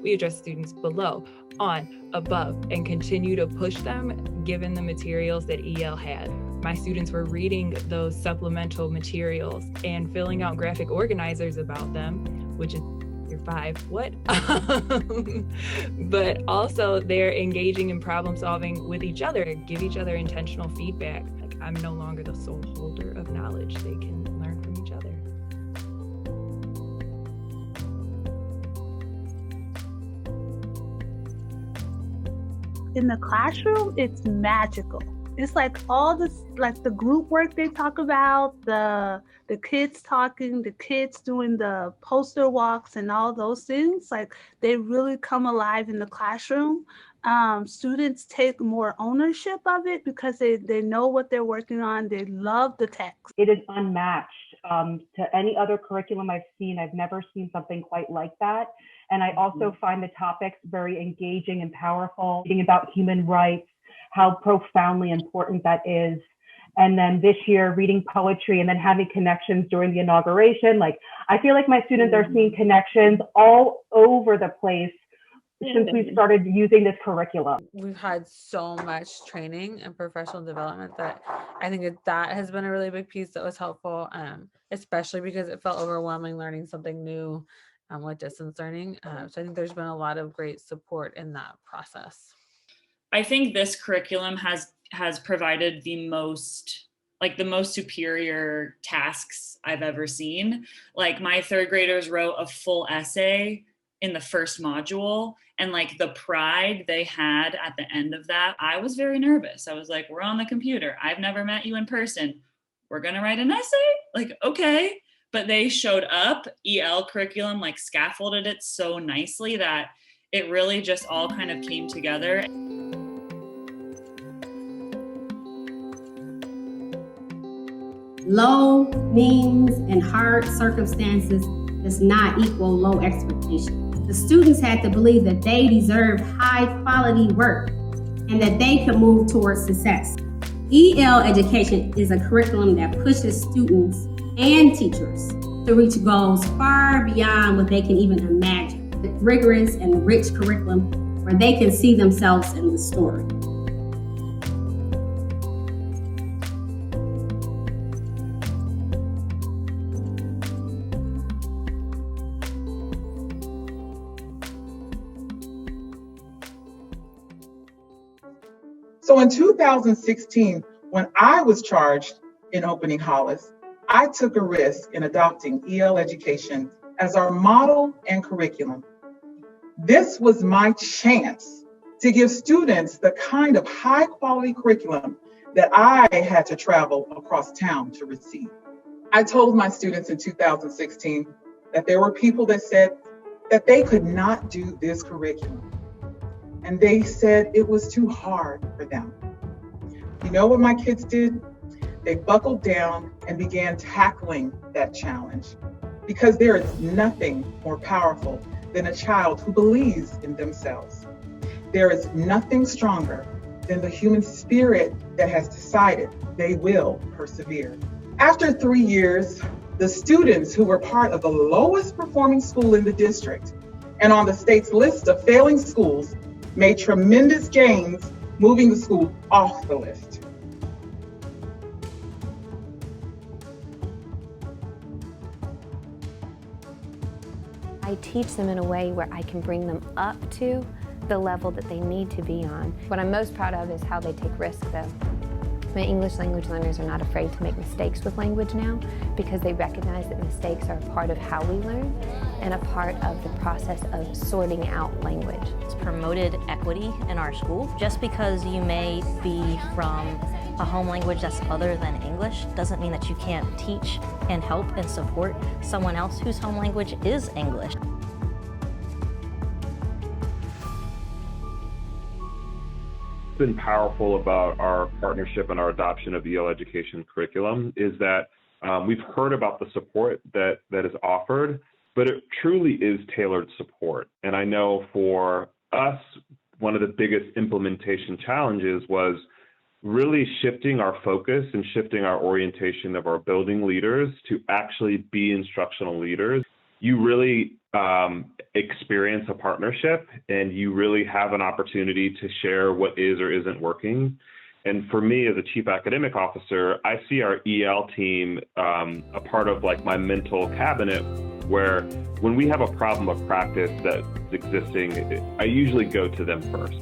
We address students below, on, above, and continue to push them given the materials that EL had. My students were reading those supplemental materials and filling out graphic organizers about them, which is you're 5, what? But also they're engaging in problem solving with each other, give each other intentional feedback. Like, I'm no longer the sole holder of knowledge. They can learn from each other. In the classroom, it's magical. It's like all this, like the group work they talk about, the kids talking, the kids doing the poster walks and all those things, like they really come alive in the classroom. Students take more ownership of it because they know what they're working on. They love the text. It is unmatched to any other curriculum I've seen. I've never seen something quite like that. And I also find the topics very engaging and powerful, reading about human rights, how profoundly important that is. And then this year, reading poetry and then having connections during the inauguration. Like, I feel like my students are seeing connections all over the place since we've started using this curriculum. We've had so much training and professional development that I think that has been a really big piece that was helpful, especially because it felt overwhelming learning something new with distance learning. So I think there's been a lot of great support in that process. I think this curriculum has provided the most superior tasks I've ever seen. Like, my third graders wrote a full essay in the first module, and like the pride they had at the end of that, I was very nervous. I was like, we're on the computer. I've never met you in person. We're going to write an essay? Like, okay. But they showed up. EL curriculum like scaffolded it so nicely that it really just all kind of came together. Low means and hard circumstances does not equal low expectations. The students had to believe that they deserved high quality work and that they could move towards success. EL education is a curriculum that pushes students and teachers to reach goals far beyond what they can even imagine. A rigorous and rich curriculum where they can see themselves in the story. So in 2016, when I was charged in opening Hollis, I took a risk in adopting EL education as our model and curriculum. This was my chance to give students the kind of high quality curriculum that I had to travel across town to receive. I told my students in 2016 that there were people that said that they could not do this curriculum. And they said it was too hard for them. You know what my kids did? They buckled down and began tackling that challenge, because there is nothing more powerful than a child who believes in themselves. There is nothing stronger than the human spirit that has decided they will persevere. After 3 years, the students who were part of the lowest performing school in the district and on the state's list of failing schools made tremendous gains, moving the school off the list. I teach them in a way where I can bring them up to the level that they need to be on. What I'm most proud of is how they take risks, though. My English language learners are not afraid to make mistakes with language now, because they recognize that mistakes are a part of how we learn and a part of the process of sorting out language. It's promoted equity in our school. Just because you may be from a home language that's other than English doesn't mean that you can't teach and help and support someone else whose home language is English. Been powerful about our partnership and our adoption of EL education curriculum is that we've heard about the support that is offered, but it truly is tailored support. And I know for us, one of the biggest implementation challenges was really shifting our focus and shifting our orientation of our building leaders to actually be instructional leaders. you really experience a partnership, and you really have an opportunity to share what is or isn't working. And for me, as a chief academic officer, I see our EL team a part of like my mental cabinet, where when we have a problem of practice that's existing, I usually go to them first.